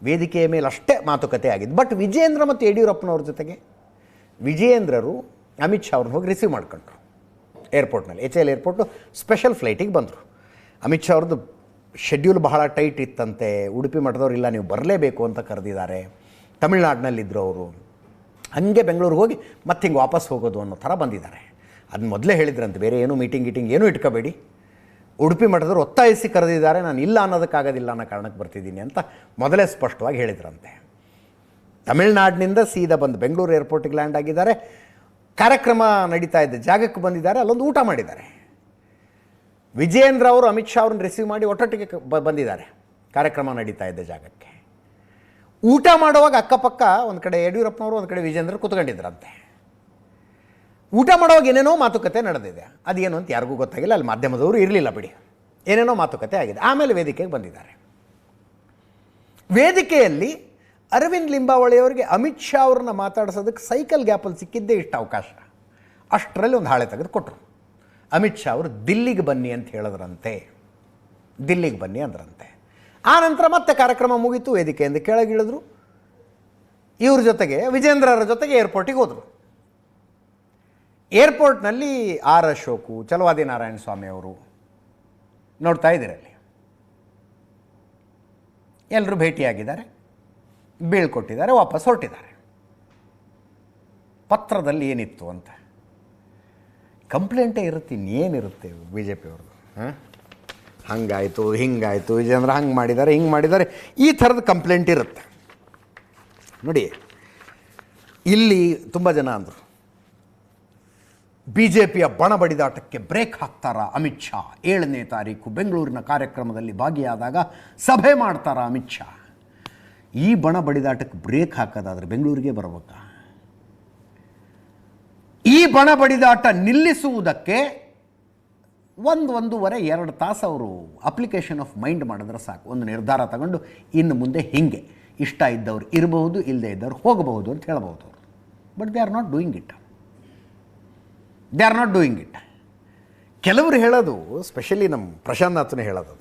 ವೇದಿಕೆಯ ಮೇಲೆ ಅಷ್ಟೇ ಮಾತುಕತೆ ಆಗಿದ್ದು. ಬಟ್ ವಿಜಯೇಂದ್ರ ಮತ್ತು ಯಡಿಯೂರಪ್ಪನವ್ರ ಜೊತೆಗೆ ವಿಜಯೇಂದ್ರರು ಅಮಿತ್ ಶಾ ಅವ್ರನ್ನ ಹೋಗಿ ರಿಸೀವ್ ಮಾಡ್ಕೊಂಡ್ರು ಏರ್ಪೋರ್ಟ್ನಲ್ಲಿ. HAL ಏರ್ಪೋರ್ಟು ಸ್ಪೆಷಲ್ ಫ್ಲೈಟಿಗೆ ಬಂದರು. ಅಮಿತ್ ಶಾ ಅವ್ರದ್ದು ಶೆಡ್ಯೂಲ್ ಬಹಳ ಟೈಟ್ ಇತ್ತಂತೆ. ಉಡುಪಿ ಮಠದವ್ರು ಇಲ್ಲ ನೀವು ಬರಲೇಬೇಕು ಅಂತ ಕರೆದಿದ್ದಾರೆ. ತಮಿಳ್ನಾಡಿನಲ್ಲಿದ್ದರು ಅವರು. ಹಾಗೆ ಬೆಂಗಳೂರಿಗೆ ಹೋಗಿ ಮತ್ತೆ ಹಿಂಗೆ ವಾಪಸ್ ಹೋಗೋದು ಅನ್ನೋ ಥರ ಬಂದಿದ್ದಾರೆ. ಅದನ್ನ ಮೊದಲೇ ಹೇಳಿದ್ರಂತೆ, ಬೇರೆ ಏನೂ ಮೀಟಿಂಗ್ ಏನೂ ಇಟ್ಕೋಬೇಡಿ, ಉಡುಪಿ ಮಠದವ್ರು ಒತ್ತಾಯಿಸಿ ಕರೆದಿದ್ದಾರೆ, ನಾನು ಇಲ್ಲ ಅನ್ನೋದಕ್ಕಾಗೋದಿಲ್ಲ ಅನ್ನೋ ಕಾರಣಕ್ಕೆ ಬರ್ತಿದ್ದೀನಿ ಅಂತ ಮೊದಲೇ ಸ್ಪಷ್ಟವಾಗಿ ಹೇಳಿದ್ರಂತೆ. ತಮಿಳ್ನಾಡಿನಿಂದ ಸೀದಾ ಬಂದು ಬೆಂಗಳೂರು ಏರ್ಪೋರ್ಟಿಗೆ ಲ್ಯಾಂಡ್ ಆಗಿದ್ದಾರೆ. ಕಾರ್ಯಕ್ರಮ ನಡೀತಾ ಇದ್ದ ಜಾಗಕ್ಕೆ ಬಂದಿದ್ದಾರೆ. ಅಲ್ಲೊಂದು ಊಟ ಮಾಡಿದ್ದಾರೆ. ವಿಜಯೇಂದ್ರ ಅವರು ಅಮಿತ್ ಶಾ ಅವ್ರನ್ನ ರಿಸೀವ್ ಮಾಡಿ ಒಟ್ಟೊಟ್ಟಿಗೆ ಬಂದಿದ್ದಾರೆ ಕಾರ್ಯಕ್ರಮ ನಡೀತಾ ಇದ್ದ ಜಾಗಕ್ಕೆ. ಊಟ ಮಾಡುವಾಗ ಅಕ್ಕಪಕ್ಕ ಒಂದು ಕಡೆ ಯಡಿಯೂರಪ್ಪನವರು, ಒಂದು ಕಡೆ ವಿಜಯೇಂದ್ರ ಕೂತ್ಕೊಂಡಿದ್ರಂತೆ. ಊಟ ಮಾಡುವಾಗ ಏನೇನೋ ಮಾತುಕತೆ ನಡೆದಿದೆ. ಅದೇನು ಅಂತ ಯಾರಿಗೂ ಗೊತ್ತಾಗಿಲ್ಲ. ಅಲ್ಲಿ ಮಾಧ್ಯಮದವರು ಇರಲಿಲ್ಲ ಬಿಡಿ. ಏನೇನೋ ಮಾತುಕತೆ ಆಗಿದೆ. ಆಮೇಲೆ ವೇದಿಕೆಗೆ ಬಂದಿದ್ದಾರೆ. ವೇದಿಕೆಯಲ್ಲಿ ಅರವಿಂದ್ ಲಿಂಬಾವಳಿಯವರಿಗೆ ಅಮಿತ್ ಶಾ ಅವ್ರನ್ನ ಮಾತಾಡಿಸೋದಕ್ಕೆ ಸೈಕಲ್ ಗ್ಯಾಪಲ್ಲಿ ಸಿಕ್ಕಿದ್ದೇ ಇಷ್ಟು ಅವಕಾಶ. ಅಷ್ಟರಲ್ಲಿ ಒಂದು ಹಾಳೆ ತೆಗೆದು ಕೊಟ್ಟರು. ಅಮಿತ್ ಶಾ ಅವರು ದಿಲ್ಲಿಗೆ ಬನ್ನಿ ಅಂತ ಹೇಳಿದ್ರಂತೆ. ದಿಲ್ಲಿಗೆ ಬನ್ನಿ ಅಂದ್ರಂತೆ. ಆ ನಂತರ ಮತ್ತೆ ಕಾರ್ಯಕ್ರಮ ಮುಗೀತು. ವೇದಿಕೆಯಿಂದ ಕೆಳಗಿಳಿದ್ರು. ಇವ್ರ ಜೊತೆಗೆ ವಿಜೇಂದ್ರರ ಜೊತೆಗೆ ಏರ್ಪೋರ್ಟಿಗೆ ಹೋದರು. ಏರ್ಪೋರ್ಟ್ನಲ್ಲಿ ಆರ್ ಅಶೋಕು, ಚಲವಾದಿ ನಾರಾಯಣ ಸ್ವಾಮಿ ಅವರು ನೋಡ್ತಾ ಇದ್ದೀರಲ್ಲಿ. ಎಲ್ಲರೂ ಭೇಟಿಯಾಗಿದ್ದಾರೆ, ಬೀಳ್ಕೊಟ್ಟಿದ್ದಾರೆ, ವಾಪಸ್ ಹೊರಟಿದ್ದಾರೆ. ಪತ್ರದಲ್ಲಿ ಏನಿತ್ತು ಅಂತ ಕಂಪ್ಲೇಂಟೇ ಇರುತ್ತೆ, ಇನ್ನೇನಿರುತ್ತೆ BJP ಅವ್ರದ್ದು. ಹಂಗಾಯಿತು ಹಿಂಗಾಯಿತು, ವಿಜೇಂದ್ರ ಹಂಗೆ ಮಾಡಿದ್ದಾರೆ ಹಿಂಗೆ ಮಾಡಿದ್ದಾರೆ, ಈ ಥರದ ಕಂಪ್ಲೇಂಟ್ ಇರುತ್ತೆ. ನೋಡಿ, ಇಲ್ಲಿ ತುಂಬ ಜನ ಅಂದರು BJPಯ ಬಣ ಬಡಿದಾಟಕ್ಕೆ ಬ್ರೇಕ್ ಹಾಕ್ತಾರಾ ಅಮಿತ್ ಶಾ, 7ನೇ ತಾರೀಕು ಬೆಂಗಳೂರಿನ ಕಾರ್ಯಕ್ರಮದಲ್ಲಿ ಭಾಗಿಯಾದಾಗ ಸಭೆ ಮಾಡ್ತಾರಾ ಅಮಿತ್ ಶಾ. ಈ ಬಣ ಬಡಿದಾಟಕ್ಕೆ ಬ್ರೇಕ್ ಹಾಕೋದಾದ್ರೆ ಬೆಂಗಳೂರಿಗೆ ಬರಬೇಕಾ? ಈ ಬಣ ಬಡಿದಾಟ ನಿಲ್ಲಿಸುವುದಕ್ಕೆ 1-1.5-2 ತಾಸು ಅವರು ಅಪ್ಲಿಕೇಶನ್ ಆಫ್ ಮೈಂಡ್ ಮಾಡಿದ್ರೆ ಸಾಕು. ಒಂದು ನಿರ್ಧಾರ ತಗೊಂಡು ಇನ್ನು ಮುಂದೆ ಹೀಗೆ ಇಷ್ಟ ಇದ್ದವ್ರು ಇರಬಹುದು, ಇಲ್ಲದೆ ಇದ್ದವ್ರು ಹೋಗಬಹುದು ಅಂತ ಹೇಳ್ಬೋದು ಅವರು. But they are not doing it. ಕೆಲವರು ಹೇಳೋದು, ಸ್ಪೆಷಲಿ ನಮ್ಮ ಪ್ರಶಾಂತ್ ನಾಥ್ನೇ ಹೇಳೋದು,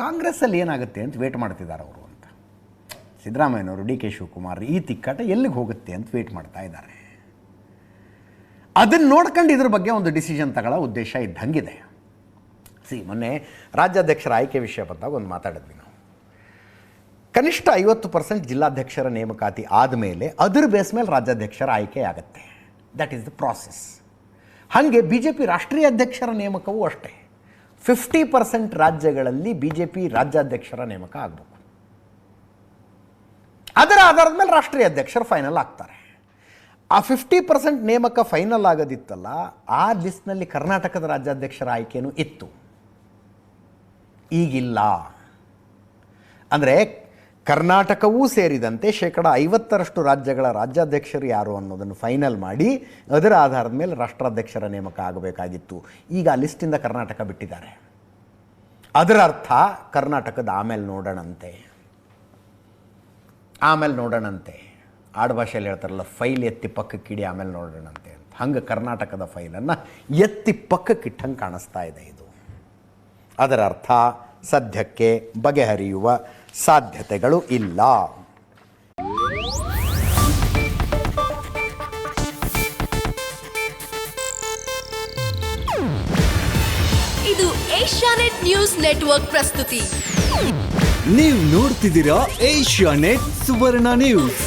ಕಾಂಗ್ರೆಸ್ಸಲ್ಲಿ ಏನಾಗುತ್ತೆ ಅಂತ ವೇಟ್ ಮಾಡ್ತಿದ್ದಾರೆ ಅವರು ಅಂತ. ಸಿದ್ದರಾಮಯ್ಯನವರು, DK ಶಿವಕುಮಾರ್ ಈ ತಿಕ್ಕಾಟ ಎಲ್ಲಿಗೆ ಹೋಗುತ್ತೆ ಅಂತ ವೇಟ್ ಮಾಡ್ತಾ ಇದ್ದಾರೆ. ಅದನ್ನು ನೋಡ್ಕೊಂಡು ಇದ್ರ ಬಗ್ಗೆ ಒಂದು ಡಿಸಿಷನ್ ತಗೊಳ್ಳೋ ಉದ್ದೇಶ ಇದ್ದಂಗಿದೆ. ಮೊನ್ನೆ ರಾಜ್ಯಾಧ್ಯಕ್ಷರ ಆಯ್ಕೆ ವಿಷಯ ಬಂದಾಗ ಒಂದು ಮಾತಾಡಿದ್ವಿ ನಾವು. ಕನಿಷ್ಠ 50% ಜಿಲ್ಲಾಧ್ಯಕ್ಷರ ನೇಮಕಾತಿ ಆದಮೇಲೆ ಅದರ ಬೇಸ್ ಮೇಲೆ ರಾಜ್ಯಾಧ್ಯಕ್ಷರ ಆಯ್ಕೆ ಆಗುತ್ತೆ. That is the process. ಹಾಗೆ BJP ರಾಷ್ಟ್ರೀಯ ಅಧ್ಯಕ್ಷರ ನೇಮಕವೂ ಅಷ್ಟೇ. 50% ರಾಜ್ಯಗಳಲ್ಲಿ BJP ರಾಜ್ಯಾಧ್ಯಕ್ಷರ ನೇಮಕ ಆಗಬೇಕು. ಅದರ ಆಧಾರದ ಮೇಲೆ ರಾಷ್ಟ್ರೀಯ ಅಧ್ಯಕ್ಷರು ಫೈನಲ್ ಆಗ್ತಾರೆ. ಆ 50% ನೇಮಕ ಫೈನಲ್ ಆಗೋದಿತ್ತಲ್ಲ, ಆ ಲಿಸ್ಟ್ನಲ್ಲಿ ಕರ್ನಾಟಕದ ರಾಜ್ಯಾಧ್ಯಕ್ಷರ ಆಯ್ಕೆಯೂ ಇತ್ತು. ಈಗಿಲ್ಲ. ಅಂದರೆ ಕರ್ನಾಟಕವೂ ಸೇರಿದಂತೆ 50% ರಾಜ್ಯಗಳ ರಾಜ್ಯಾಧ್ಯಕ್ಷರು ಯಾರು ಅನ್ನೋದನ್ನು ಫೈನಲ್ ಮಾಡಿ ಅದರ ಆಧಾರದ ಮೇಲೆ ರಾಷ್ಟ್ರಾಧ್ಯಕ್ಷರ ನೇಮಕ ಆಗಬೇಕಾಗಿತ್ತು. ಈಗ ಆ ಲಿಸ್ಟಿಂದ ಕರ್ನಾಟಕ ಬಿಟ್ಟಿದ್ದಾರೆ. ಅದರ ಅರ್ಥ ಕರ್ನಾಟಕದ ಆಮೇಲೆ ನೋಡೋಣಂತೆ. ಆಡುಭಾಷೆಯಲ್ಲಿ ಹೇಳ್ತಾರಲ್ಲ, ಫೈಲ್ ಎತ್ತಿ ಪಕ್ಕಕ್ಕಿಡಿ ಆಮೇಲೆ ನೋಡೋಣಂತೆ ಅಂತ. ಹಂಗೆ ಕರ್ನಾಟಕದ ಫೈಲನ್ನು ಎತ್ತಿ ಪಕ್ಕಕ್ಕಿಟ್ಟಂಗೆ ಕಾಣಿಸ್ತಾ ಇದೆ ಇದು. ಅದರ ಅರ್ಥ ಸದ್ಯಕ್ಕೆ ಬಗೆಹರಿಯುವ ಸಾಧ್ಯತೆಗಳು ಇಲ್ಲ. ಇದು ಏಷ್ಯಾನೆಟ್ ನ್ಯೂಸ್ ನೆಟ್ವರ್ಕ್ ಪ್ರಸ್ತುತಿ. ನೀವು ನೋಡ್ತಿದ್ದೀರಾ ಏಷ್ಯಾನೆಟ್ ಸುವರ್ಣ ನ್ಯೂಸ್.